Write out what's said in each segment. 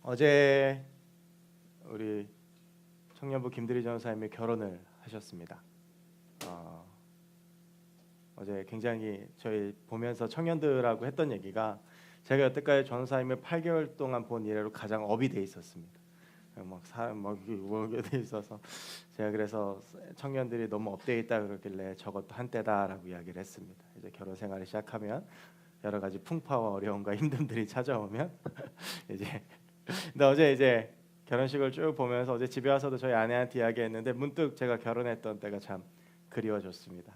어제 우리 청년부 김대리 전사님이 결혼을 하셨습니다. 어제 굉장히 저희 보면서 청년들하고 했던 얘기가 제가 여태까지 전사님을 8개월 동안 본 이래로 가장 업이 돼 있었습니다. 막 사람 막 이게 돼 있어서 제가 그래서 청년들이 너무 업돼 있다 그러길래 저것도 한때다라고 이야기를 했습니다. 이제 결혼 생활을 시작하면 여러 가지 풍파와 어려움과 힘듦들이 찾아오면 이제 근데 어제 이제 결혼식을 쭉 보면서 어제 집에 와서도 저희 아내한테 이야기했는데 문득 제가 결혼했던 때가 참 그리워졌습니다.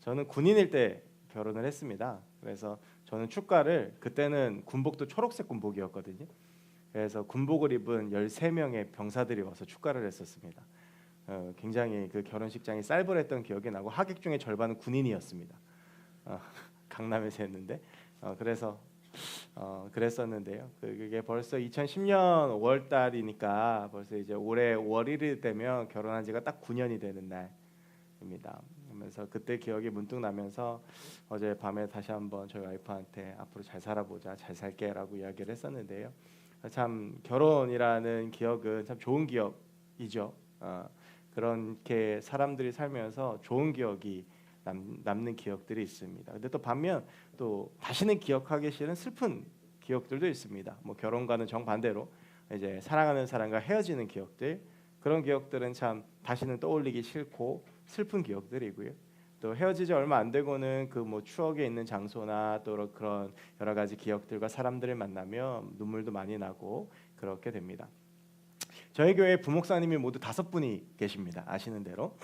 저는 군인일 때 결혼을 했습니다. 그래서 저는 축가를 그때는 군복도 초록색 군복이었거든요. 그래서 군복을 입은 13명의 병사들이 와서 축가를 했었습니다. 굉장히 그 결혼식장이 쌀벌했던 기억이 나고 하객 중에 절반은 군인이었습니다. 강남에서 했는데 그래서 그랬었는데요. 그게 벌써 2010년 5월 달이니까 벌써 이제 올해 5월 1일 되면 결혼한 지가 딱 9년이 되는 날입니다. 그러면서 그때 기억이 문득 나면서 어제 밤에 다시 한번 저희 와이프한테 앞으로 잘 살아보자, 잘 살게라고 이야기를 했었는데요. 참 결혼이라는 기억은 참 좋은 기억이죠. 그렇게 사람들이 살면서 좋은 기억이 남는 기억들이 있습니다. 근데 또 반면 또 다시는 기억하기 싫은 슬픈 기억들도 있습니다. 뭐 결혼과는 정반대로 이제 사랑하는 사람과 헤어지는 기억들, 그런 기억들은 참 다시는 떠올리기 싫고 슬픈 기억들이고요. 또 헤어지지 얼마 안 되고는 그 뭐 추억에 있는 장소나 또 그런 여러 가지 기억들과 사람들을 만나면 눈물도 많이 나고 그렇게 됩니다. 저희 교회 부목사님이 모두 5분이 계십니다. 아시는 대로.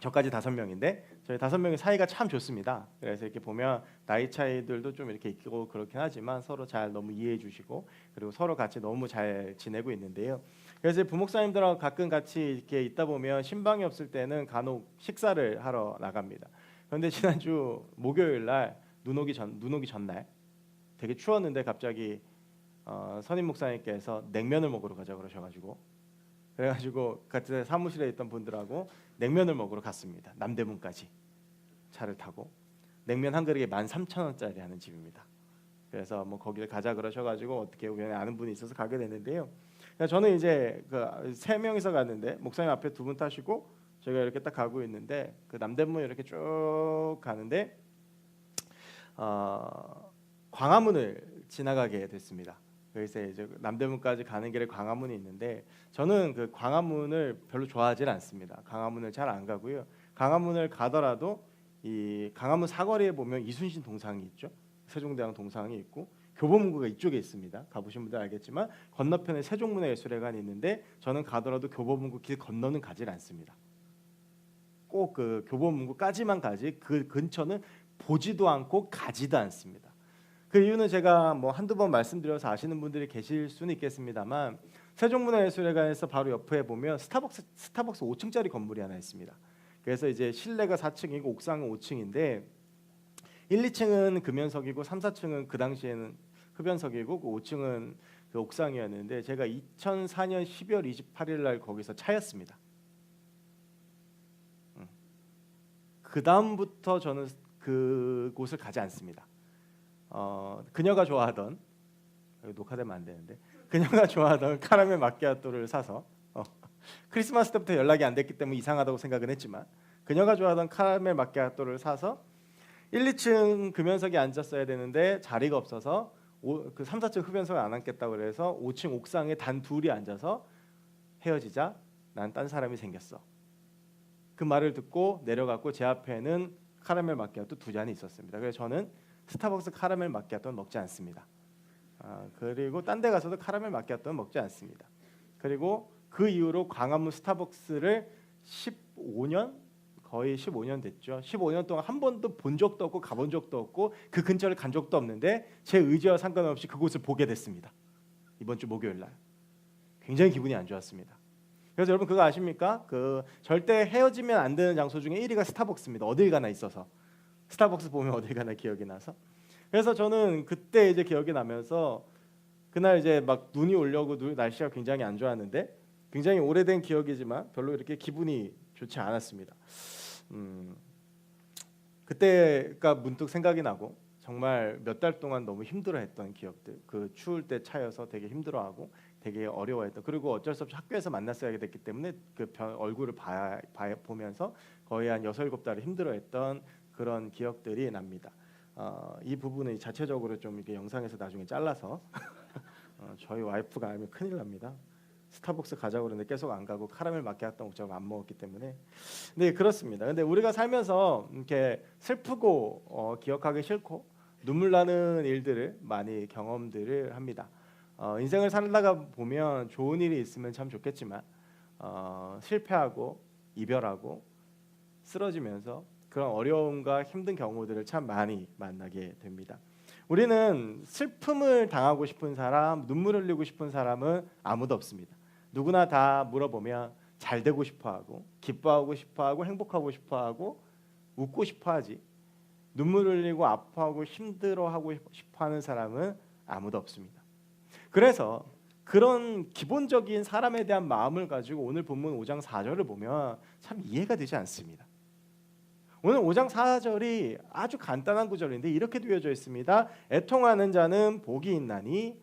저까지 5명인데 저희 5명의 사이가 참 좋습니다. 그래서 이렇게 보면 나이 차이들도 좀 이렇게 있고 그렇긴 하지만 서로 잘 너무 이해해 주시고 그리고 서로 같이 너무 잘 지내고 있는데요. 그래서 부목사님들하고 가끔 같이 이렇게 있다 보면 신방이 없을 때는 간혹 식사를 하러 나갑니다. 그런데 지난주 목요일 날 눈 오기 전날 되게 추웠는데 갑자기 선임 목사님께서 냉면을 먹으러 가자 그러셔가지고 그래가지고 같이 사무실에 있던 분들하고 냉면을 먹으러 갔습니다. 남대문까지 차를 타고 냉면 한 그릇에 13,000원짜리 하는 집입니다. 그래서 뭐 거기를 가자 그러셔가지고 어떻게 우연히 아는 분이 있어서 가게 됐는데요. 저는 이제 그 3명이서 갔는데 목사님 앞에 2분 타시고 저희가 이렇게 딱 가고 있는데 그 남대문 이렇게 쭉 가는데 광화문을 지나가게 됐습니다. 그래서 이제 남대문까지 가는 길에 광화문이 있는데 저는 그 광화문을 별로 좋아하지 않습니다. 광화문을 잘 안 가고요. 광화문을 가더라도 이 광화문 사거리에 보면 이순신 동상이 있죠. 세종대왕 동상이 있고 교보문고가 이쪽에 있습니다. 가보신 분들 알겠지만 건너편에 세종문화예술회관이 있는데 저는 가더라도 교보문고 길 건너는 가지 않습니다. 꼭 그 교보문고까지만 가지 그 근처는 보지도 않고 가지도 않습니다. 그 이유는 제가 뭐 한두 번 말씀드려서 아시는 분들이 계실 수는 있겠습니다만 세종문화예술회관에서 바로 옆에 보면 스타벅스 5층짜리 건물이 하나 있습니다. 그래서 이제 실내가 4층이고 옥상은 5층인데 1, 2층은 금연석이고 3, 4층은 그 당시에는 흡연석이고 그 5층은 그 옥상이었는데 제가 2004년 12월 28일 날 거기서 차였습니다. 그 다음부터 저는 그곳을 가지 않습니다. 그녀가 좋아하던 녹화되면 안 되는데 그녀가 좋아하던 카라멜 마키아토를 사서 크리스마스 때부터 연락이 안 됐기 때문에 이상하다고 생각은 했지만 그녀가 좋아하던 카라멜 마키아토를 사서 1, 2층 금연석에 앉았어야 되는데 자리가 없어서 그 3, 4층 흡연석에 안 앉겠다고 그래서 5층 옥상에 단 둘이 앉아서 헤어지자 난 딴 사람이 생겼어. 그 말을 듣고 내려갔고 제 앞에는 카라멜 마키아토 2잔이 있었습니다. 그래서 저는 스타벅스 카라멜 마키아토는 먹지 않습니다. 그리고 딴 데 가서도 카라멜 마키아토는 먹지 않습니다. 그리고 그 이후로 광화문 스타벅스를 15년 거의 15년 됐죠. 15년 동안 한 번도 본 적도 없고 가본 적도 없고 그 근처를 간 적도 없는데 제 의지와 상관없이 그곳을 보게 됐습니다. 이번 주 목요일 날 굉장히 기분이 안 좋았습니다. 그래서 여러분 그거 아십니까? 그 절대 헤어지면 안 되는 장소 중에 1위가 스타벅스입니다. 어딜 가나 있어서 스타벅스 보면 어딜 가나 기억이 나서 그래서 저는 그때 이제 기억이 나면서 그날 이제 막 눈이 오려고 날씨가 굉장히 안 좋았는데 굉장히 오래된 기억이지만 별로 이렇게 기분이 좋지 않았습니다. 그때가 문득 생각이 나고 정말 몇 달 동안 너무 힘들어했던 기억들, 그 추울 때 차여서 되게 힘들어하고 되게 어려워했던, 그리고 어쩔 수 없이 학교에서 만났어야 됐기 때문에 그 얼굴을 보면서 거의 한 6-7달을 힘들어했던 그런 기억들이 납니다. 이 부분은 자체적으로 좀 이렇게 영상에서 나중에 잘라서 저희 와이프가 알면 큰일 납니다. 스타벅스 가자고 그러는데 계속 안 가고 카라멜 마키아토 먹자고 안 먹었기 때문에. 네, 그렇습니다. 근데 우리가 살면서 이렇게 슬프고 기억하기 싫고 눈물 나는 일들을 많이 경험들을 합니다. 인생을 살다가 보면 좋은 일이 있으면 참 좋겠지만 실패하고 이별하고 쓰러지면서 그런 어려움과 힘든 경우들을 참 많이 만나게 됩니다. 우리는 슬픔을 당하고 싶은 사람, 눈물 흘리고 싶은 사람은 아무도 없습니다. 누구나 다 물어보면 잘 되고 싶어하고 기뻐하고 싶어하고 행복하고 싶어하고 웃고 싶어하지, 눈물 흘리고 아파하고 힘들어하고 싶어하는 사람은 아무도 없습니다. 그래서 그런 기본적인 사람에 대한 마음을 가지고 오늘 본문 5장 4절을 보면 참 이해가 되지 않습니다. 오늘 5장 4절이 아주 간단한 구절인데 이렇게 되어져 있습니다. 애통하는 자는 복이 있나니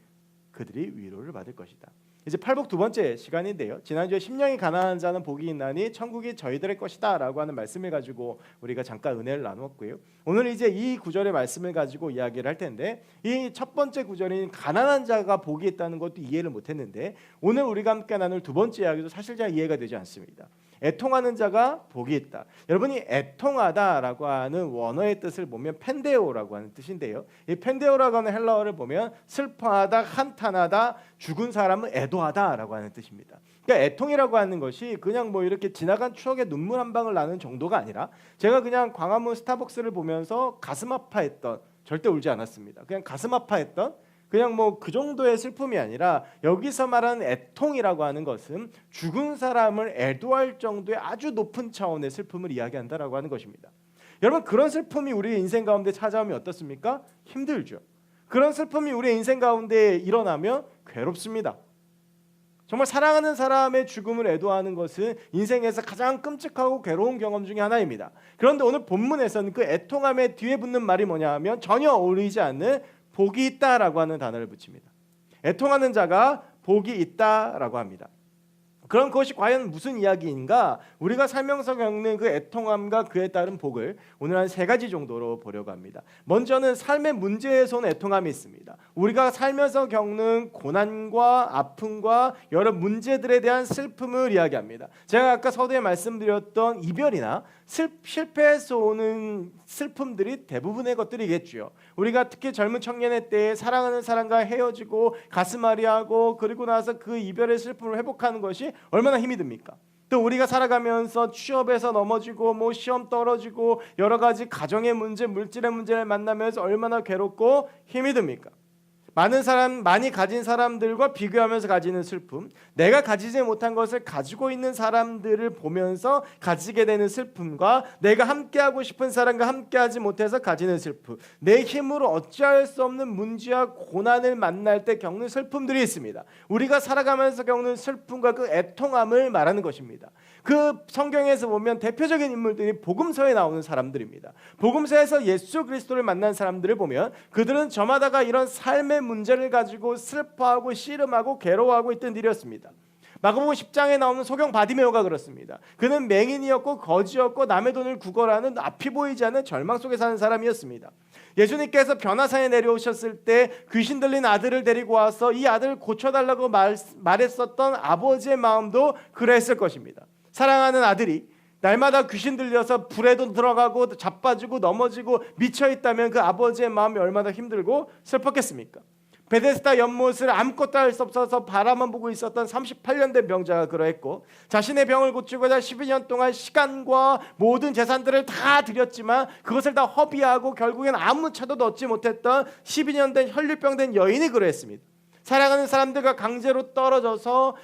그들이 위로를 받을 것이다. 이제 팔복 두 번째 시간인데요. 지난주에 심령이 가난한 자는 복이 있나니 천국이 저희들의 것이다 라고 하는 말씀을 가지고 우리가 잠깐 은혜를 나누었고요. 오늘 이제 이 구절의 말씀을 가지고 이야기를 할 텐데, 이 첫 번째 구절인 가난한 자가 복이 있다는 것도 이해를 못했는데 오늘 우리가 함께 나눌 두 번째 이야기도 사실 잘 이해가 되지 않습니다. 애통하는 자가 복이 있다. 여러분이 애통하다라고 하는 원어의 뜻을 보면 펜데오라고 하는 뜻인데요. 이 펜데오라고 하는 헬라어를 보면 슬퍼하다, 한탄하다, 죽은 사람은 애도하다라고 하는 뜻입니다. 그러니까 애통이라고 하는 것이 그냥 뭐 이렇게 지나간 추억에 눈물 한 방울 나는 정도가 아니라, 제가 그냥 광화문 스타벅스를 보면서 가슴 아파했던, 절대 울지 않았습니다. 그냥 가슴 아파했던, 그냥 뭐 그 정도의 슬픔이 아니라 여기서 말하는 애통이라고 하는 것은 죽은 사람을 애도할 정도의 아주 높은 차원의 슬픔을 이야기한다라고 하는 것입니다. 여러분, 그런 슬픔이 우리 인생 가운데 찾아오면 어떻습니까? 힘들죠. 그런 슬픔이 우리 인생 가운데 일어나면 괴롭습니다. 정말 사랑하는 사람의 죽음을 애도하는 것은 인생에서 가장 끔찍하고 괴로운 경험 중에 하나입니다. 그런데 오늘 본문에서는 그 애통함의 뒤에 붙는 말이 뭐냐 하면 전혀 어울리지 않는 복이 있다라고 하는 단어를 붙입니다. 애통하는 자가 복이 있다라고 합니다. 그럼 그것이 과연 무슨 이야기인가? 우리가 살면서 겪는 그 애통함과 그에 따른 복을 오늘 한 3가지 정도로 보려고 합니다. 먼저는 삶의 문제에서 온 애통함이 있습니다. 우리가 살면서 겪는 고난과 아픔과 여러 문제들에 대한 슬픔을 이야기합니다. 제가 아까 서두에 말씀드렸던 이별이나 실패에서 오는 슬픔들이 대부분의 것들이겠죠. 우리가 특히 젊은 청년의 때에 사랑하는 사람과 헤어지고 가슴앓이하고 그리고 나서 그 이별의 슬픔을 회복하는 것이 얼마나 힘이 듭니까? 또 우리가 살아가면서 취업에서 넘어지고 뭐 시험 떨어지고 여러 가지 가정의 문제, 물질의 문제를 만나면서 얼마나 괴롭고 힘이 듭니까? 많이 가진 사람들과 비교하면서 가지는 슬픔, 내가 가지지 못한 것을 가지고 있는 사람들을 보면서 가지게 되는 슬픔과 내가 함께하고 싶은 사람과 함께하지 못해서 가지는 슬픔, 내 힘으로 어찌할 수 없는 문제와 고난을 만날 때 겪는 슬픔들이 있습니다. 우리가 살아가면서 겪는 슬픔과 그 애통함을 말하는 것입니다. 그 성경에서 보면 대표적인 인물들이 복음서에 나오는 사람들입니다. 복음서에서 예수 그리스도를 만난 사람들을 보면 그들은 저마다가 이런 삶의 문제를 가지고 슬퍼하고 씨름하고 괴로워하고 있던 일이었습니다. 마가복음 10장에 나오는 소경 바디메오가 그렇습니다. 그는 맹인이었고 거지였고 남의 돈을 구걸하는 앞이 보이지 않는 절망 속에 사는 사람이었습니다. 예수님께서 변화산에 내려오셨을 때 귀신 들린 아들을 데리고 와서 이 아들을 고쳐달라고 말했었던 아버지의 마음도 그랬을 것입니다. 사랑하는 아들이 날마다 귀신 들려서 불에도 들어가고 자빠지고 넘어지고 미쳐있다면 그 아버지의 마음이 얼마나 힘들고 슬펐겠습니까? 베데스다 연못을 아무것도 할 수 없어서 바라만 보고 있었던 38년 된 병자가 그러했고, 자신의 병을 고치고자 12년 동안 시간과 모든 재산들을 다 들였지만 그것을 다 허비하고 결국엔 아무 차도 얻지 못했던 12년 된 혈류병 된 여인이 그러했습니다. 사랑하는 사람들과 강제로 떨어져서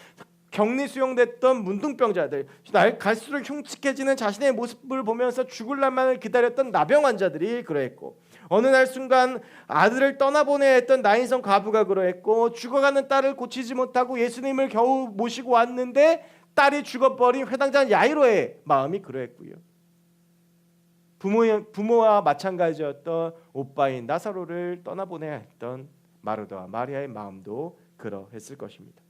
격리 수용됐던 문둥병자들, 날 갈수록 흉측해지는 자신의 모습을 보면서 죽을 날만을 기다렸던 나병 환자들이 그러했고, 어느 날 순간 아들을 떠나보내야 했던 나인성 과부가 그러했고, 죽어가는 딸을 고치지 못하고 예수님을 겨우 모시고 왔는데 딸이 죽어버린 회당장 야이로의 마음이 그러했고요. 부모와 마찬가지였던 오빠인 나사로를 떠나보내야 했던 마르다와 마리아의 마음도 그러했을 것입니다.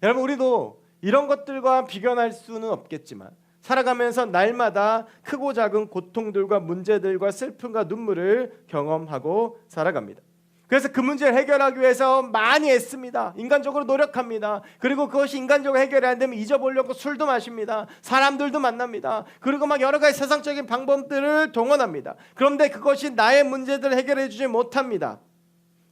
여러분, 우리도 이런 것들과 비교할 수는 없겠지만 살아가면서 날마다 크고 작은 고통들과 문제들과 슬픔과 눈물을 경험하고 살아갑니다. 그래서 그 문제를 해결하기 위해서 많이 애씁니다. 인간적으로 노력합니다. 그리고 그것이 인간적으로 해결이 안 되면 잊어보려고 술도 마십니다. 사람들도 만납니다. 그리고 막 여러 가지 세상적인 방법들을 동원합니다. 그런데 그것이 나의 문제들을 해결해 주지 못합니다.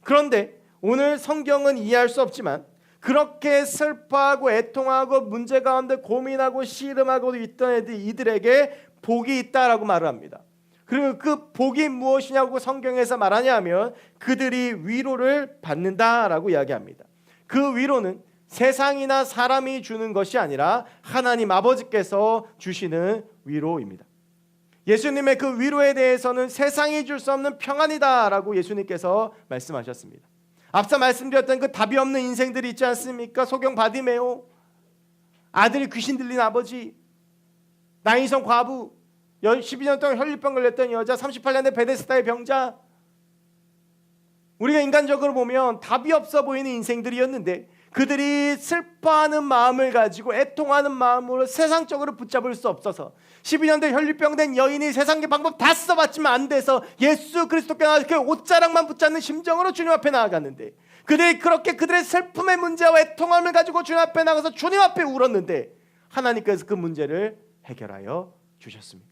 그런데 오늘 성경은 이해할 수 없지만 그렇게 슬퍼하고 애통하고 문제 가운데 고민하고 씨름하고 있던 이들에게 복이 있다라고 말을 합니다. 그리고 그 복이 무엇이냐고 성경에서 말하냐 하면 그들이 위로를 받는다라고 이야기합니다. 그 위로는 세상이나 사람이 주는 것이 아니라 하나님 아버지께서 주시는 위로입니다. 예수님의 그 위로에 대해서는 세상이 줄 수 없는 평안이다라고 예수님께서 말씀하셨습니다. 앞서 말씀드렸던 그 답이 없는 인생들이 있지 않습니까? 소경 바디메오, 아들이 귀신 들린 아버지, 나인성 과부, 12년 동안 혈류병 걸렸던 여자, 38년의 베데스다의 병자. 우리가 인간적으로 보면 답이 없어 보이는 인생들이었는데 그들이 슬퍼하는 마음을 가지고 애통하는 마음으로 세상적으로 붙잡을 수 없어서 12년대 혈류병 된 여인이 세상의 방법 다 써봤지만 안 돼서 예수 그리스도께 나와서 그 옷자락만 붙잡는 심정으로 주님 앞에 나아갔는데 그들이 그렇게 그들의 슬픔의 문제와 애통함을 가지고 주님 앞에 나가서 주님 앞에 울었는데 하나님께서 그 문제를 해결하여 주셨습니다.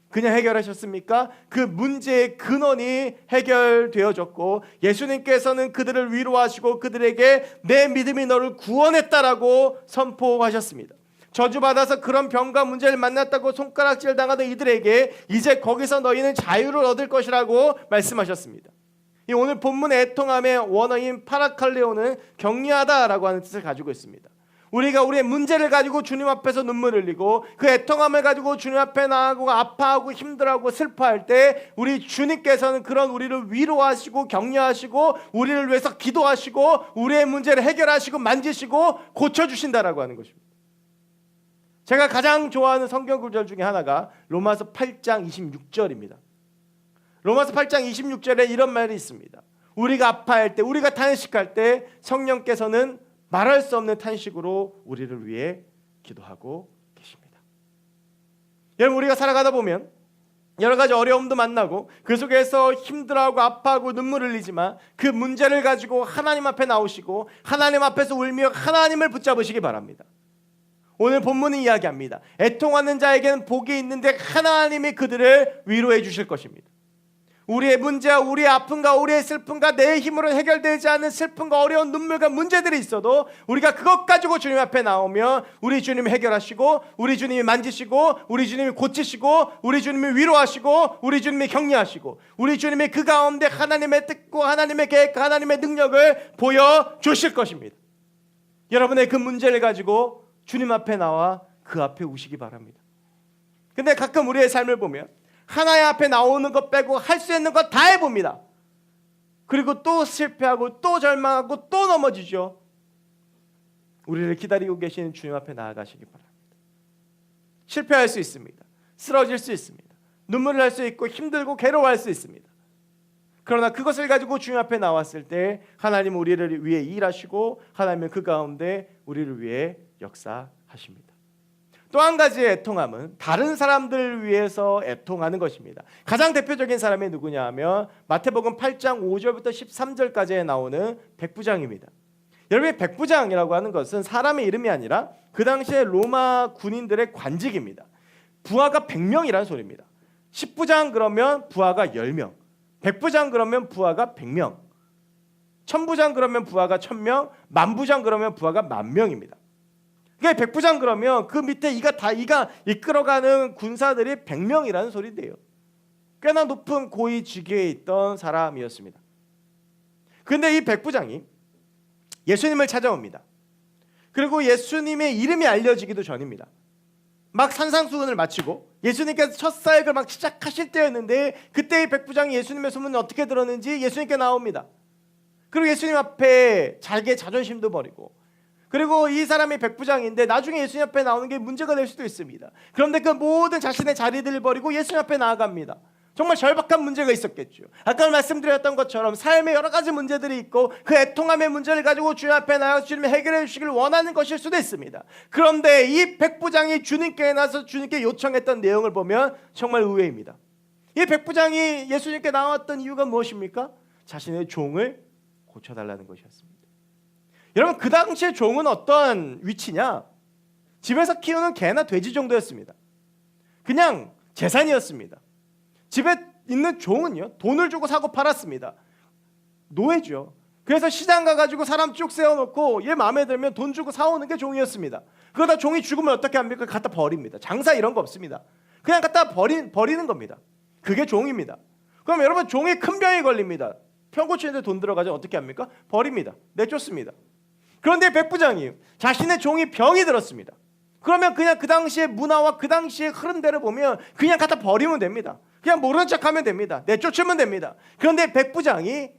그냥 해결하셨습니까? 그 문제의 근원이 해결되어졌고 예수님께서는 그들을 위로하시고 그들에게 내 믿음이 너를 구원했다라고 선포하셨습니다. 저주받아서 그런 병과 문제를 만났다고 손가락질 당하던 이들에게 이제 거기서 너희는 자유를 얻을 것이라고 말씀하셨습니다. 이 오늘 본문의 애통함의 원어인 파라칼레오는 격려하다라고 하는 뜻을 가지고 있습니다. 우리가 우리의 문제를 가지고 주님 앞에서 눈물 흘리고 그 애통함을 가지고 주님 앞에 나가고 아파하고 힘들어하고 슬퍼할 때 우리 주님께서는 그런 우리를 위로하시고 격려하시고 우리를 위해서 기도하시고 우리의 문제를 해결하시고 만지시고 고쳐주신다라고 하는 것입니다. 제가 가장 좋아하는 성경 구절 중에 하나가 로마서 8장 26절입니다. 로마서 8장 26절에 이런 말이 있습니다. 우리가 아파할 때 우리가 탄식할 때 성령께서는 말할 수 없는 탄식으로 우리를 위해 기도하고 계십니다. 여러분, 우리가 살아가다 보면 여러 가지 어려움도 만나고 그 속에서 힘들어하고 아파하고 눈물 흘리지만 그 문제를 가지고 하나님 앞에 나오시고 하나님 앞에서 울며 하나님을 붙잡으시기 바랍니다. 오늘 본문은 이야기합니다. 애통하는 자에게는 복이 있는데 하나님이 그들을 위로해 주실 것입니다. 우리의 문제와 우리의 아픔과 우리의 슬픔과 내 힘으로 해결되지 않는 슬픔과 어려운 눈물과 문제들이 있어도 우리가 그것 가지고 주님 앞에 나오면 우리 주님이 해결하시고 우리 주님이 만지시고 우리 주님이 고치시고 우리 주님이 위로하시고 우리 주님이 격려하시고 우리 주님이 그 가운데 하나님의 뜻과 하나님의 계획과 하나님의 능력을 보여주실 것입니다. 여러분의 그 문제를 가지고 주님 앞에 나와 그 앞에 우시기 바랍니다. 근데 가끔 우리의 삶을 보면 하나님 앞에 나오는 것 빼고 할 수 있는 것 다 해봅니다. 그리고 또 실패하고 또 절망하고 또 넘어지죠. 우리를 기다리고 계시는 주님 앞에 나아가시기 바랍니다. 실패할 수 있습니다. 쓰러질 수 있습니다. 눈물을 날 수 있고 힘들고 괴로워할 수 있습니다. 그러나 그것을 가지고 주님 앞에 나왔을 때 하나님은 우리를 위해 일하시고 하나님은 그 가운데 우리를 위해 역사하십니다. 또 한 가지의 애통함은 다른 사람들을 위해서 애통하는 것입니다. 가장 대표적인 사람이 누구냐 하면 마태복음 8장 5절부터 13절까지에 나오는 백부장입니다. 여러분, 백부장이라고 하는 것은 사람의 이름이 아니라 그 당시에 로마 군인들의 관직입니다. 부하가 100명이라는 소리입니다. 10부장 그러면 부하가 10명, 백부장 그러면 부하가 100명, 천부장 그러면 부하가 1000명, 만부장 그러면 부하가 10,000명입니다. 그러니까 백부장 그러면 그 밑에 이가 이끌어가는 군사들이 100명이라는 소리인데요. 꽤나 높은 고위 직위에 있던 사람이었습니다. 그런데 이 백부장이 예수님을 찾아옵니다. 그리고 예수님의 이름이 알려지기도 전입니다. 막 산상수훈을 마치고 예수님께서 첫 사역을 막 시작하실 때였는데 그때 이 백부장이 예수님의 소문을 어떻게 들었는지 예수님께 나옵니다. 그리고 예수님 앞에 자기의 자존심도 버리고 그리고 이 사람이 백부장인데 나중에 예수님 앞에 나오는 게 문제가 될 수도 있습니다. 그런데 그 모든 자신의 자리들을 버리고 예수님 앞에 나아갑니다. 정말 절박한 문제가 있었겠죠. 아까 말씀드렸던 것처럼 삶에 여러 가지 문제들이 있고 그 애통함의 문제를 가지고 주님 앞에 나아가서 주님이 해결해 주시길 원하는 것일 수도 있습니다. 그런데 이 백부장이 주님께 나서 주님께 요청했던 내용을 보면 정말 의외입니다. 이 백부장이 예수님께 나왔던 이유가 무엇입니까? 자신의 종을 고쳐달라는 것이었습니다. 여러분, 그 당시에 종은 어떤 위치냐? 집에서 키우는 개나 돼지 정도였습니다. 그냥 재산이었습니다. 집에 있는 종은요, 돈을 주고 사고 팔았습니다. 노예죠. 그래서 시장 가가지고 사람 쭉 세워놓고 얘 마음에 들면 돈 주고 사오는 게 종이었습니다. 그러다 종이 죽으면 어떻게 합니까? 갖다 버립니다. 장사 이런 거 없습니다. 그냥 갖다 버리는 겁니다. 그게 종입니다. 그럼 여러분, 종이 큰 병이 걸립니다. 병 고치는데 돈 들어가죠. 어떻게 합니까? 버립니다. 내쫓습니다. 그런데 백부장이 자신의 종이 병이 들었습니다. 그러면 그냥 그 당시의 문화와 그 당시의 흐름대로 보면 그냥 갖다 버리면 됩니다. 그냥 모르는 척하면 됩니다. 내쫓으면 됩니다. 그런데 백부장이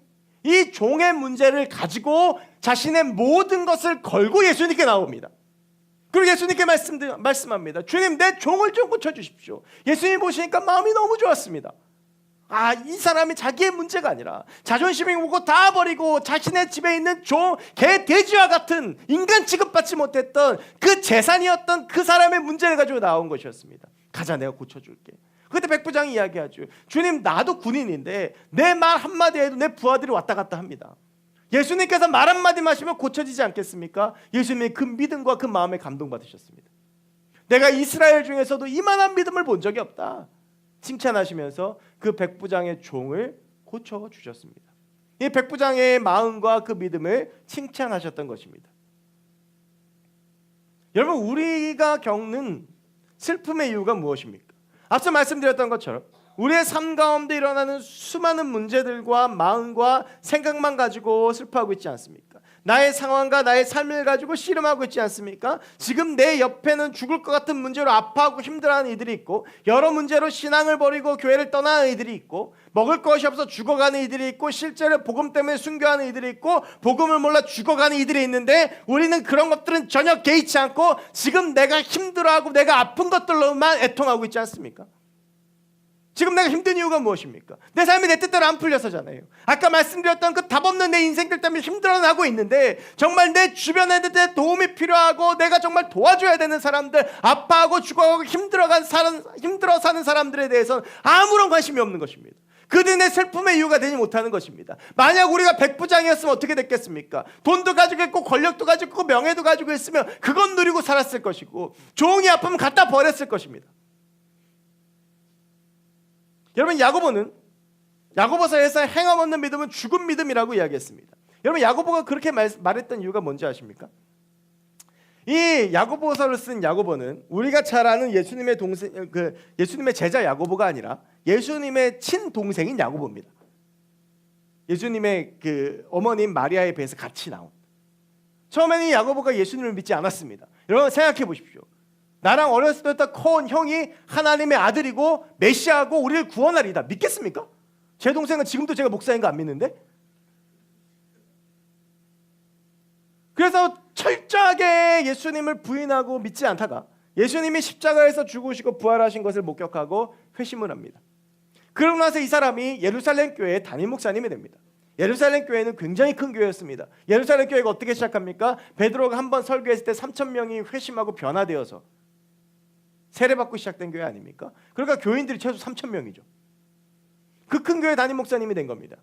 이 종의 문제를 가지고 자신의 모든 것을 걸고 예수님께 나옵니다. 그리고 예수님께 말씀합니다. 주님, 내 종을 좀 고쳐주십시오. 예수님 보시니까 마음이 너무 좋았습니다. 이 사람이 자기의 문제가 아니라 자존심이 보고 다 버리고 자신의 집에 있는 종, 개, 돼지와 같은 인간 취급받지 못했던 그 재산이었던 그 사람의 문제를 가지고 나온 것이었습니다. 가자, 내가 고쳐줄게. 그때 백부장이 이야기하죠. 주님, 나도 군인인데 내 말 한마디 해도 내 부하들이 왔다 갔다 합니다. 예수님께서 말 한마디만 하시면 고쳐지지 않겠습니까? 예수님이 그 믿음과 그 마음에 감동받으셨습니다. 내가 이스라엘 중에서도 이만한 믿음을 본 적이 없다. 칭찬하시면서 그 백부장의 종을 고쳐주셨습니다. 이 백부장의 마음과 그 믿음을 칭찬하셨던 것입니다. 여러분, 우리가 겪는 슬픔의 이유가 무엇입니까? 앞서 말씀드렸던 것처럼 우리의 삶 가운데 일어나는 수많은 문제들과 마음과 생각만 가지고 슬퍼하고 있지 않습니까? 나의 상황과 나의 삶을 가지고 씨름하고 있지 않습니까? 지금 내 옆에는 죽을 것 같은 문제로 아파하고 힘들어하는 이들이 있고, 여러 문제로 신앙을 버리고 교회를 떠나는 이들이 있고, 먹을 것이 없어 죽어가는 이들이 있고, 실제로 복음 때문에 순교하는 이들이 있고, 복음을 몰라 죽어가는 이들이 있는데, 우리는 그런 것들은 전혀 개의치 않고 지금 내가 힘들어하고 내가 아픈 것들로만 애통하고 있지 않습니까? 지금 내가 힘든 이유가 무엇입니까? 내 삶이 내 뜻대로 안 풀려서잖아요. 아까 말씀드렸던 그 답 없는 내 인생들 때문에 힘들어하고 있는데, 정말 내 주변에 내 도움이 필요하고 내가 정말 도와줘야 되는 사람들, 아파하고 죽어가고 힘들어 사는 사람들에 대해서는 아무런 관심이 없는 것입니다. 그들은 내 슬픔의 이유가 되지 못하는 것입니다. 만약 우리가 백부장이었으면 어떻게 됐겠습니까? 돈도 가지고 있고 권력도 가지고 있고 명예도 가지고 있으면 그건 누리고 살았을 것이고, 종이 아프면 갖다 버렸을 것입니다. 여러분, 야고보서에서 행함 없는 믿음은 죽은 믿음이라고 이야기했습니다. 여러분, 야고보가 그렇게 말했던 이유가 뭔지 아십니까? 이 야고보서를 쓴 야고보는 우리가 잘 아는 예수님의 동생, 예수님의 제자 야고보가 아니라 예수님의 친동생인 야고보입니다. 예수님의 어머님 마리아의 배에서 같이 나온. 처음에는 이 야고보가 예수님을 믿지 않았습니다. 여러분, 생각해 보십시오. 나랑 어렸을 때부터 커온 형이 하나님의 아들이고 메시아고 우리를 구원하리다. 믿겠습니까? 제 동생은 지금도 제가 목사인 거 안 믿는데? 그래서 철저하게 예수님을 부인하고 믿지 않다가 예수님이 십자가에서 죽으시고 부활하신 것을 목격하고 회심을 합니다. 그러고 나서 이 사람이 예루살렘 교회의 담임 목사님이 됩니다. 예루살렘 교회는 굉장히 큰 교회였습니다. 예루살렘 교회가 어떻게 시작합니까? 베드로가 한번 설교했을 때 3,000명이 회심하고 변화되어서 세례받고 시작된 교회 아닙니까? 그러니까 교인들이 최소 3,000명이죠. 그 큰 교회 담임 목사님이 된 겁니다.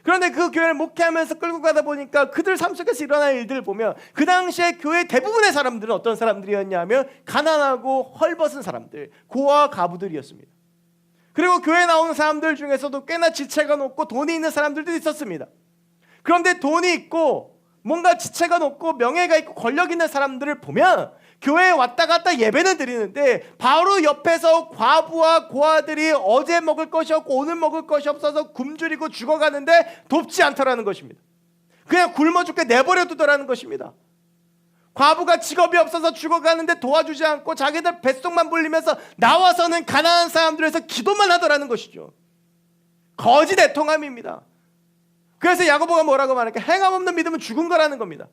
그런데 그 교회를 목회하면서 끌고 가다 보니까 그들 삶 속에서 일어나는 일들을 보면 그 당시에 교회 대부분의 사람들은 어떤 사람들이었냐 하면 가난하고 헐벗은 사람들, 고아와 가부들이었습니다. 그리고 교회에 나오는 사람들 중에서도 꽤나 지체가 높고 돈이 있는 사람들도 있었습니다. 그런데 돈이 있고 뭔가 지체가 높고 명예가 있고 권력 있는 사람들을 보면 교회에 왔다 갔다 예배는 드리는데 바로 옆에서 과부와 고아들이 어제 먹을 것이 없고 오늘 먹을 것이 없어서 굶주리고 죽어가는데 돕지 않더라는 것입니다. 그냥 굶어 죽게 내버려 두더라는 것입니다. 과부가 직업이 없어서 죽어가는데 도와주지 않고 자기들 뱃속만 불리면서 나와서는 가난한 사람들에서 기도만 하더라는 것이죠. 거짓 애통함입니다. 그래서 야고보가 뭐라고 말할까? 행함 없는 믿음은 죽은 거라는 겁니다.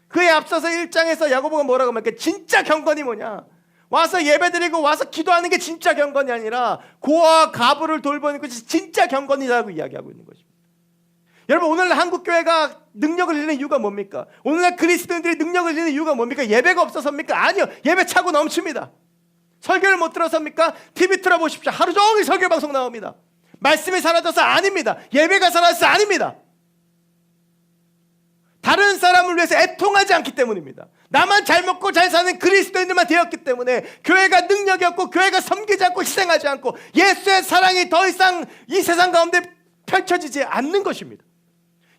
그에 앞서서 1장에서 야고보가 뭐라고 말할까? 진짜 경건이 뭐냐? 와서 예배드리고 와서 기도하는 게 진짜 경건이 아니라 고아와 가부를 돌보는 것이 진짜 경건이라고 이야기하고 있는 것입니다. 여러분, 오늘날 한국교회가 능력을 잃는 이유가 뭡니까? 오늘날 그리스도인들이 능력을 잃는 이유가 뭡니까? 예배가 없어서입니까? 아니요, 예배 차고 넘칩니다. 설교를 못 들어서입니까? TV 틀어보십시오. 하루 종일 설교 방송 나옵니다. 말씀이 사라져서 아닙니다. 예배가 사라져서 아닙니다. 다른 사람을 위해서 애통하지 않기 때문입니다. 나만 잘 먹고 잘 사는 그리스도인들만 되었기 때문에 교회가 능력이 없고 교회가 섬기지 않고 희생하지 않고 예수의 사랑이 더 이상 이 세상 가운데 펼쳐지지 않는 것입니다.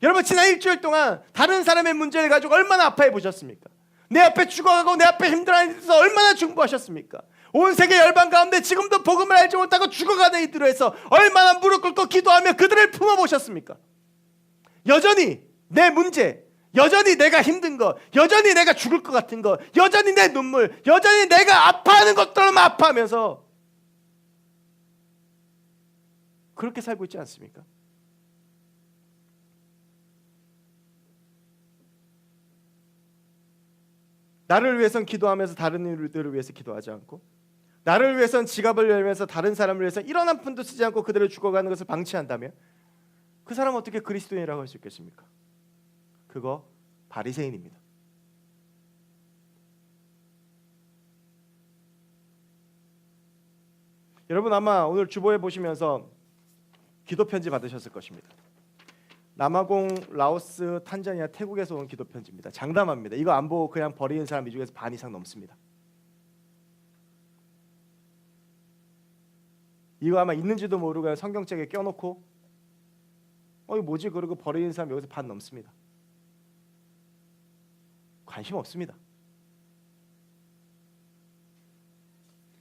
여러분, 지난 일주일 동안 다른 사람의 문제를 가지고 얼마나 아파해 보셨습니까? 내 앞에 죽어가고 내 앞에 힘들어하면서 얼마나 중보하셨습니까? 온 세계 열방 가운데 지금도 복음을 알지 못하고 죽어가는 이들을 위해서 얼마나 무릎 꿇고 기도하며 그들을 품어보셨습니까? 여전히 내 문제, 여전히 내가 힘든 거, 여전히 내가 죽을 것 같은 거, 여전히 내 눈물, 여전히 내가 아파하는 것들만 아파하면서 그렇게 살고 있지 않습니까? 나를 위해선 기도하면서 다른 이들을 위해서 기도하지 않고, 나를 위해선 지갑을 열면서 다른 사람을 위해서 1원 한 푼도 쓰지 않고 그들을 죽어가는 것을 방치한다면 그 사람은 어떻게 그리스도인이라고 할 수 있겠습니까? 그거 바리새인입니다. 여러분, 아마 오늘 주보에 보시면서 기도 편지 받으셨을 것입니다. 남아공, 라오스, 탄자니아, 태국에서 온 기도 편지입니다. 장담합니다. 이거 안 보고 그냥 버리는 사람 이 중에서 반 이상 넘습니다. 이거 아마 있는지도 모르고 성경책에 껴놓고 이거 뭐지? 그러고 버리는 사람 여기서 반 넘습니다. 관심 없습니다.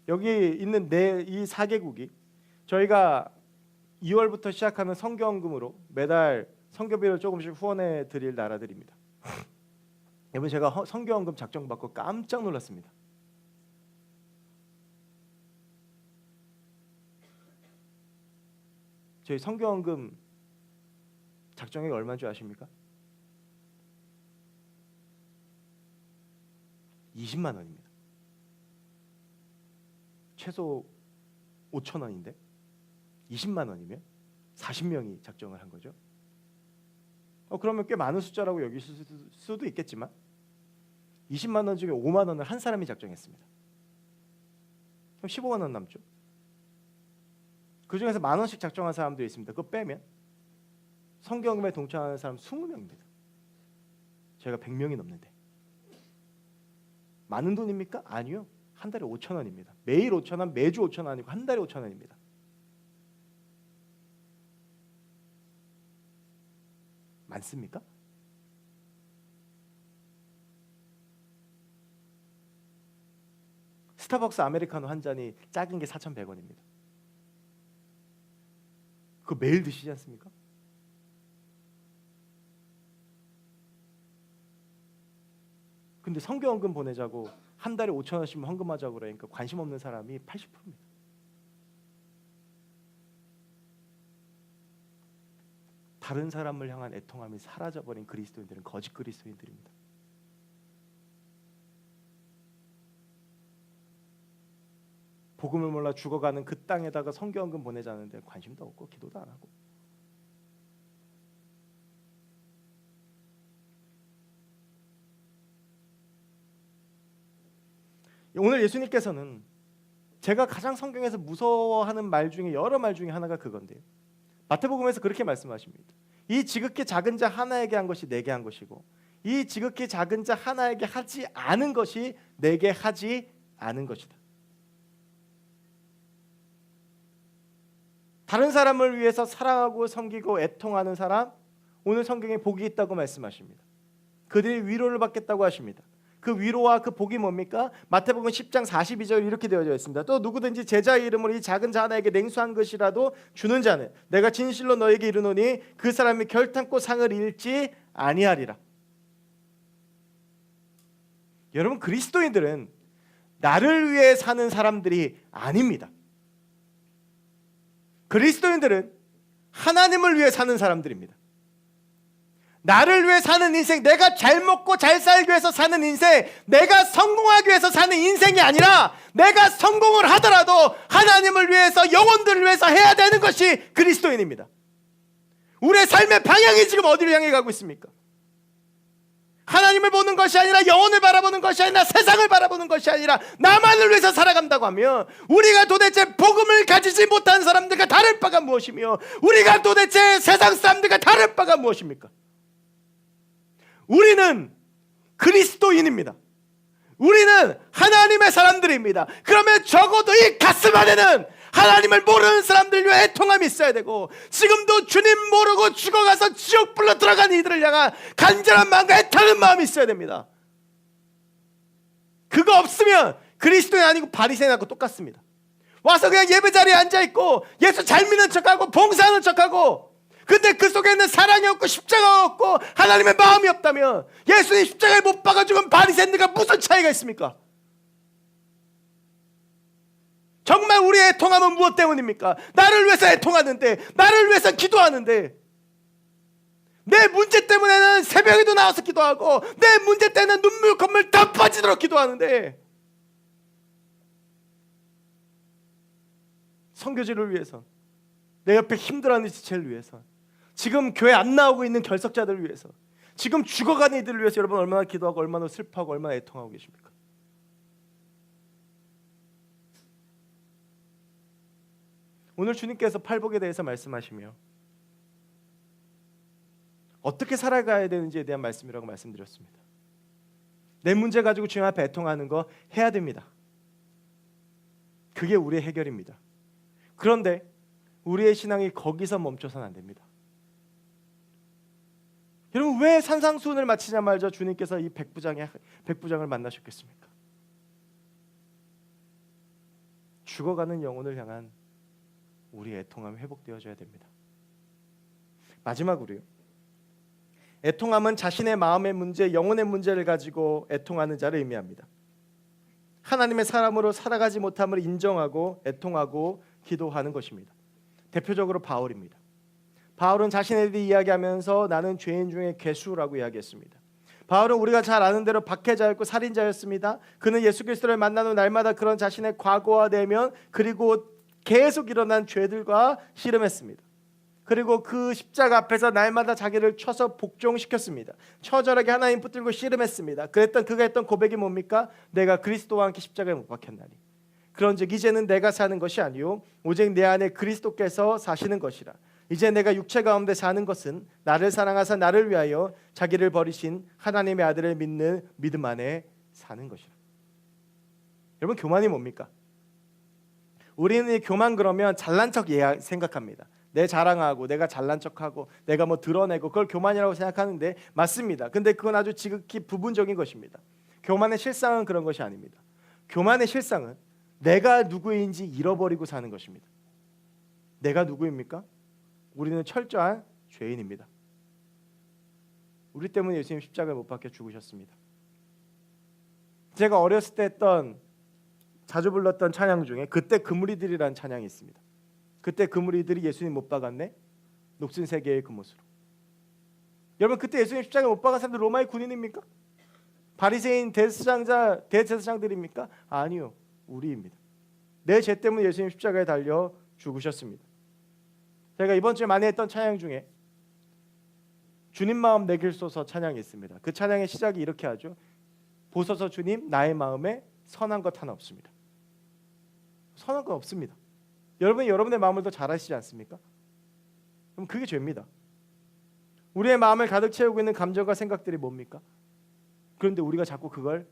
여기 있는 이 4개국이 저희가 2월부터 시작하는 성경금으로 매달 성교비를 조금씩 후원해 드릴 나라들입니다. 여러분, 제가 성경금 작정받고 깜짝 놀랐습니다. 저희 성경금 작정액이 얼마인 줄 아십니까? 20만 원입니다. 최소 5천 원인데 20만 원이면 40명이 작정을 한 거죠. 그러면 꽤 많은 숫자라고 여기실 수도 있겠지만 20만 원 중에 5만 원을 한 사람이 작정했습니다. 그럼 15만 원 남죠. 그 중에서 만 원씩 작정한 사람들이 있습니다. 그거 빼면 성경금에 동참하는 사람 20명입니다. 저희가 100명이 넘는데 많은 돈입니까? 아니요. 한 달에 5천 원입니다. 매일 5천 원, 매주 5천 원 아니고 한 달에 5천 원입니다. 많습니까? 스타벅스 아메리카노 한 잔이 작은 게 4,100원입니다. 그거 매일 드시지 않습니까? 근데 성경헌금 보내자고 한 달에 5천 원씩만 헌금하자고 그러니까 관심 없는 사람이 80%입니다. 다른 사람을 향한 애통함이 사라져버린 그리스도인들은 거짓 그리스도인들입니다. 복음을 몰라 죽어가는 그 땅에다가 성경헌금 보내자는데 관심도 없고 기도도 안 하고. 오늘 예수님께서는 제가 가장 성경에서 무서워하는 말 중에 여러 말 중에 하나가 그건데요. 마태복음에서 그렇게 말씀하십니다. 이 지극히 작은 자 하나에게 한 것이 내게 한 것이고 이 지극히 작은 자 하나에게 하지 않은 것이 내게 하지 않은 것이다. 다른 사람을 위해서 사랑하고 섬기고 애통하는 사람, 오늘 성경에 복이 있다고 말씀하십니다. 그들이 위로를 받겠다고 하십니다. 그 위로와 그 복이 뭡니까? 마태복음 10장 42절 이렇게 되어져 있습니다. 또 누구든지 제자의 이름으로 이 작은 자 하나에게 냉수한 것이라도 주는 자는 내가 진실로 너에게 이르노니 그 사람이 결탄코 상을 잃지 아니하리라. 여러분, 그리스도인들은 나를 위해 사는 사람들이 아닙니다. 그리스도인들은 하나님을 위해 사는 사람들입니다. 나를 위해 사는 인생, 내가 잘 먹고 잘 살기 위해서 사는 인생, 내가 성공하기 위해서 사는 인생이 아니라 내가 성공을 하더라도 하나님을 위해서, 영혼들을 위해서 해야 되는 것이 그리스도인입니다. 우리의 삶의 방향이 지금 어디를 향해 가고 있습니까? 하나님을 보는 것이 아니라, 영혼을 바라보는 것이 아니라, 세상을 바라보는 것이 아니라 나만을 위해서 살아간다고 하면 우리가 도대체 복음을 가지지 못한 사람들과 다를 바가 무엇이며, 우리가 도대체 세상 사람들과 다를 바가 무엇입니까? 우리는 그리스도인입니다. 우리는 하나님의 사람들입니다. 그러면 적어도 이 가슴 안에는 하나님을 모르는 사람들 위해 애통함이 있어야 되고, 지금도 주님 모르고 죽어가서 지옥불로 들어간 이들을 향한 간절한 마음과 애타는 마음이 있어야 됩니다. 그거 없으면 그리스도인 아니고 바리새인하고 똑같습니다. 와서 그냥 예배 자리에 앉아있고 예수 잘 믿는 척하고 봉사하는 척하고, 근데 그 속에는 사랑이 없고 십자가가 없고 하나님의 마음이 없다면 예수님 십자가에 못 박아 죽은 바리새인들과 무슨 차이가 있습니까? 정말 우리의 애통함은 무엇 때문입니까? 나를 위해서 애통하는데, 나를 위해서 기도하는데, 내 문제 때문에는 새벽에도 나와서 기도하고, 내 문제 때는 눈물 콧물 다 빠지도록 기도하는데, 선교지를 위해서, 내 옆에 힘들어하는 지체를 위해서, 지금 교회 안 나오고 있는 결석자들을 위해서, 지금 죽어가는 이들을 위해서 여러분 얼마나 기도하고 얼마나 슬퍼하고 얼마나 애통하고 계십니까? 오늘 주님께서 팔복에 대해서 말씀하시며 어떻게 살아가야 되는지에 대한 말씀이라고 말씀드렸습니다. 내 문제 가지고 주님 앞에 애통하는 거 해야 됩니다. 그게 우리의 해결입니다. 그런데 우리의 신앙이 거기서 멈춰서는 안 됩니다. 여러분, 왜 산상수훈을 마치자마자 주님께서 이 백부장을 만나셨겠습니까? 죽어가는 영혼을 향한 우리의 애통함이 회복되어져야 됩니다. 마지막으로요, 애통함은 자신의 마음의 문제, 영혼의 문제를 가지고 애통하는 자를 의미합니다. 하나님의 사람으로 살아가지 못함을 인정하고 애통하고 기도하는 것입니다. 대표적으로 바울입니다. 바울은 자신에 대해 이야기하면서 나는 죄인 중에 괴수라고 이야기했습니다. 바울은 우리가 잘 아는 대로 박해자였고 살인자였습니다. 그는 예수 그리스도를 만난 후 날마다 그런 자신의 과거와 내면, 그리고 계속 일어난 죄들과 씨름했습니다. 그리고 그 십자가 앞에서 날마다 자기를 쳐서 복종시켰습니다. 처절하게 하나님 붙들고 씨름했습니다. 그가 했던 고백이 뭡니까? 내가 그리스도와 함께 십자가에 못 박혔나니 그런즉 이제는 내가 사는 것이 아니요 오직 내 안에 그리스도께서 사시는 것이라. 이제 내가 육체 가운데 사는 것은 나를 사랑하사 나를 위하여 자기를 버리신 하나님의 아들을 믿는 믿음 안에 사는 것이라. 여러분, 교만이 뭡니까? 우리는 이 교만 그러면 잘난 척 생각합니다. 내 자랑하고 내가 잘난 척하고 내가 뭐 드러내고 그걸 교만이라고 생각하는데 맞습니다. 근데 그건 아주 지극히 부분적인 것입니다. 교만의 실상은 그런 것이 아닙니다. 교만의 실상은 내가 누구인지 잃어버리고 사는 것입니다. 내가 누구입니까? 우리는 철저한 죄인입니다. 우리 때문에 예수님 십자가에 못 박혀 죽으셨습니다. 제가 어렸을 때 했던 자주 불렀던 찬양 중에 그때 그 무리들이라는 찬양이 있습니다. 그때 그 무리들이 예수님 못 박았네, 녹슨 세계의 그못으로. 여러분, 그때 예수님 십자가에 못 박은 사람들 로마의 군인입니까? 바리새인 대제사장들입니까? 아니요, 우리입니다. 내 죄 때문에 예수님 십자가에 달려 죽으셨습니다. 제가 이번 주에 많이 했던 찬양 중에 주님 마음 내길 쏘서 찬양이 있습니다. 그 찬양의 시작이 이렇게 하죠. 보소서 주님, 나의 마음에 선한 것 하나 없습니다. 선한 건 없습니다. 여러분이 여러분의 마음을 더 잘 아시지 않습니까? 그럼 그게 죄입니다. 우리의 마음을 가득 채우고 있는 감정과 생각들이 뭡니까? 그런데 우리가 자꾸 그걸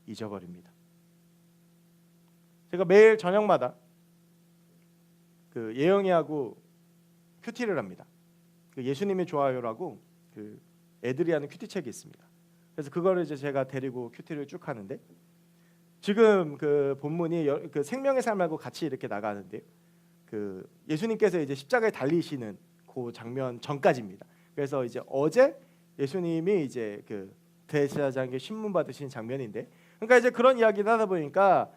잊어버립니다. 제가 매일 저녁마다 그 예영이하고 큐티를 합니다. 그 예수님이 좋아요라고 그 애들이 하는 큐티 책이 있습니다. 그래서 그거를 이제 제가 데리고 큐티를 쭉 하는데, 지금 그 본문이 그 생명의 삶하고 같이 이렇게 나가는데요. 그 예수님께서 이제 십자가에 달리시는 그 장면 전까지입니다. 그래서 이제 어제 예수님이 이제 그 대제사장에게 신문 받으신 장면인데, 그러니까 이제 그런 이야기를 하다 보니까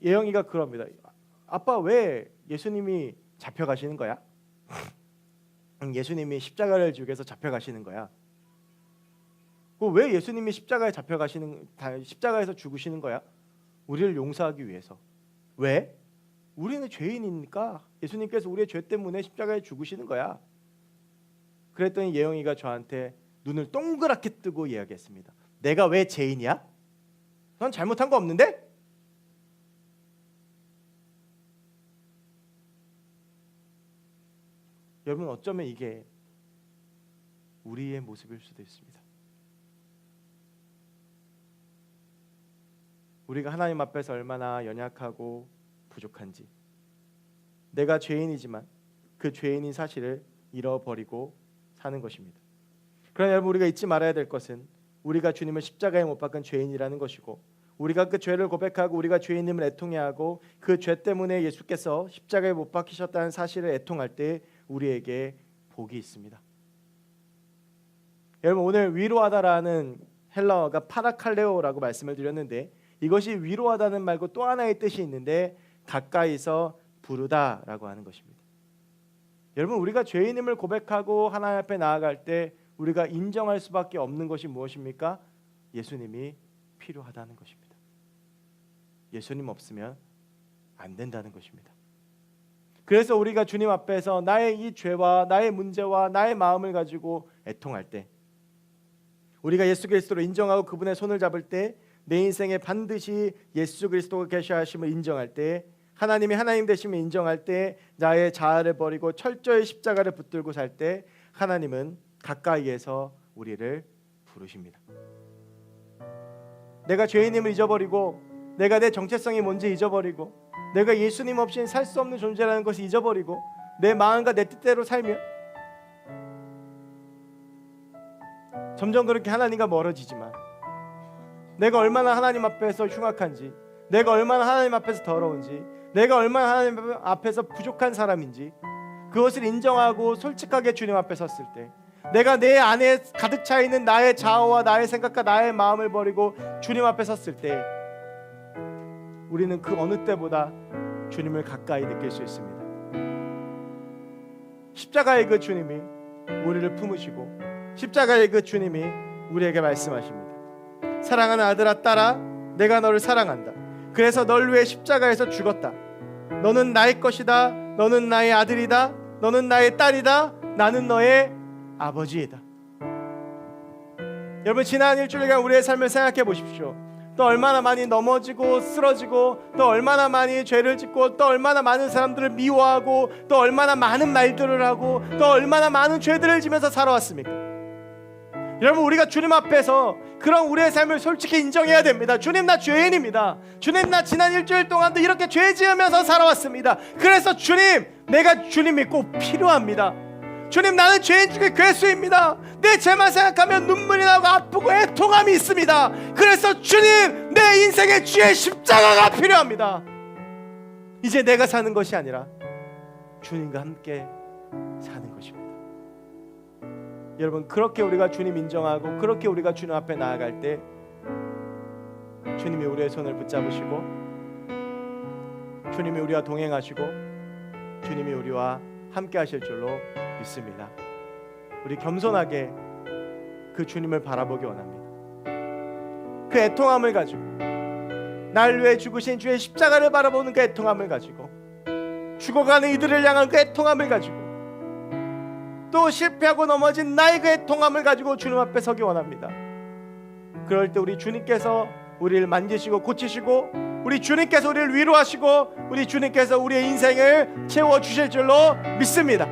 예영이가 그럽니다. 아빠, 왜 예수님이 잡혀가시는 거야? 예수님이 십자가를 지기 위해서 잡혀가시는 거야. 왜 예수님이 십자가에서 죽으시는 거야? 우리를 용서하기 위해서. 왜? 우리는 죄인이니까 예수님께서 우리의 죄 때문에 십자가에 죽으시는 거야. 그랬더니 예영이가 저한테 눈을 동그랗게 뜨고 이야기했습니다. 내가 왜 죄인이야? 넌 잘못한 거 없는데? 여러분, 어쩌면 이게 우리의 모습일 수도 있습니다. 우리가 하나님 앞에서 얼마나 연약하고 부족한지, 내가 죄인이지만 그 죄인인 사실을 잃어버리고 사는 것입니다. 그러나 여러분, 우리가 잊지 말아야 될 것은 우리가 주님을 십자가에 못 박은 죄인이라는 것이고, 우리가 그 죄를 고백하고 우리가 죄인임을 애통해야 하고, 그 죄 때문에 예수께서 십자가에 못 박히셨다는 사실을 애통할 때 우리에게 복이 있습니다. 여러분, 오늘 위로하다라는 헬라어가 파라칼레오라고 말씀을 드렸는데, 이것이 위로하다는 말고 또 하나의 뜻이 있는데 가까이서 부르다라고 하는 것입니다. 여러분, 우리가 죄인임을 고백하고 하나님 앞에 나아갈 때 우리가 인정할 수밖에 없는 것이 무엇입니까? 예수님이 필요하다는 것입니다. 예수님 없으면 안 된다는 것입니다. 그래서 우리가 주님 앞에서 나의 이 죄와 나의 문제와 나의 마음을 가지고 애통할 때, 우리가 예수 그리스도로 인정하고 그분의 손을 잡을 때, 내 인생에 반드시 예수 그리스도가 계셔 하심을 인정할 때, 하나님이 하나님 되심을 인정할 때, 나의 자아를 버리고 철저히 십자가를 붙들고 살 때 하나님은 가까이에서 우리를 부르십니다. 내가 죄인임을 잊어버리고, 내가 내 정체성이 뭔지 잊어버리고, 내가 예수님 없이는 살 수 없는 존재라는 것을 잊어버리고 내 마음과 내 뜻대로 살면 점점 그렇게 하나님과 멀어지지만, 내가 얼마나 하나님 앞에서 흉악한지, 내가 얼마나 하나님 앞에서 더러운지, 내가 얼마나 하나님 앞에서 부족한 사람인지 그것을 인정하고 솔직하게 주님 앞에 섰을 때, 내가 내 안에 가득 차 있는 나의 자아와 나의 생각과 나의 마음을 버리고 주님 앞에 섰을 때 우리는 그 어느 때보다 주님을 가까이 느낄 수 있습니다. 십자가의 그 주님이 우리를 품으시고, 십자가의 그 주님이 우리에게 말씀하십니다. 사랑하는 아들아, 딸아, 내가 너를 사랑한다. 그래서 널 위해 십자가에서 죽었다. 너는 나의 것이다. 너는 나의 아들이다. 너는 나의 딸이다. 나는 너의 아버지이다. 여러분, 지난 일주일간 우리의 삶을 생각해 보십시오. 또 얼마나 많이 넘어지고 쓰러지고, 또 얼마나 많이 죄를 짓고, 또 얼마나 많은 사람들을 미워하고, 또 얼마나 많은 말들을 하고, 또 얼마나 많은 죄들을 지면서 살아왔습니까? 여러분, 우리가 주님 앞에서 그런 우리의 삶을 솔직히 인정해야 됩니다. 주님, 나 죄인입니다. 주님, 나 지난 일주일 동안도 이렇게 죄 지으면서 살아왔습니다. 그래서 주님, 내가 주님이 꼭 필요합니다. 주님, 나는 죄인 중에 괴수입니다. 내 죄만 생각하면 눈물이 나고 아프고 애통함이 있습니다. 그래서 주님, 내 인생에 주의 십자가가 필요합니다. 이제 내가 사는 것이 아니라 주님과 함께 사는 것입니다. 여러분, 그렇게 우리가 주님 인정하고 그렇게 우리가 주님 앞에 나아갈 때 주님이 우리의 손을 붙잡으시고, 주님이 우리와 동행하시고, 주님이 우리와 함께 하실 줄로 믿습니다. 우리 겸손하게 그 주님을 바라보기 원합니다. 그 애통함을 가지고, 날 위해 죽으신 주의 십자가를 바라보는 그 애통함을 가지고, 죽어가는 이들을 향한 그 애통함을 가지고, 또 실패하고 넘어진 나의 그 애통함을 가지고 주님 앞에 서기 원합니다. 그럴 때 우리 주님께서 우리를 만지시고 고치시고, 우리 주님께서 우리를 위로하시고, 우리 주님께서 우리의 인생을 채워주실 줄로 믿습니다.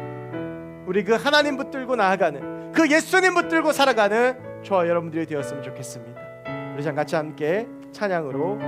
우리 그 하나님 붙들고 나아가는, 그 예수님 붙들고 살아가는 저와 여러분들이 되었으면 좋겠습니다. 우리 자 같이 함께 찬양으로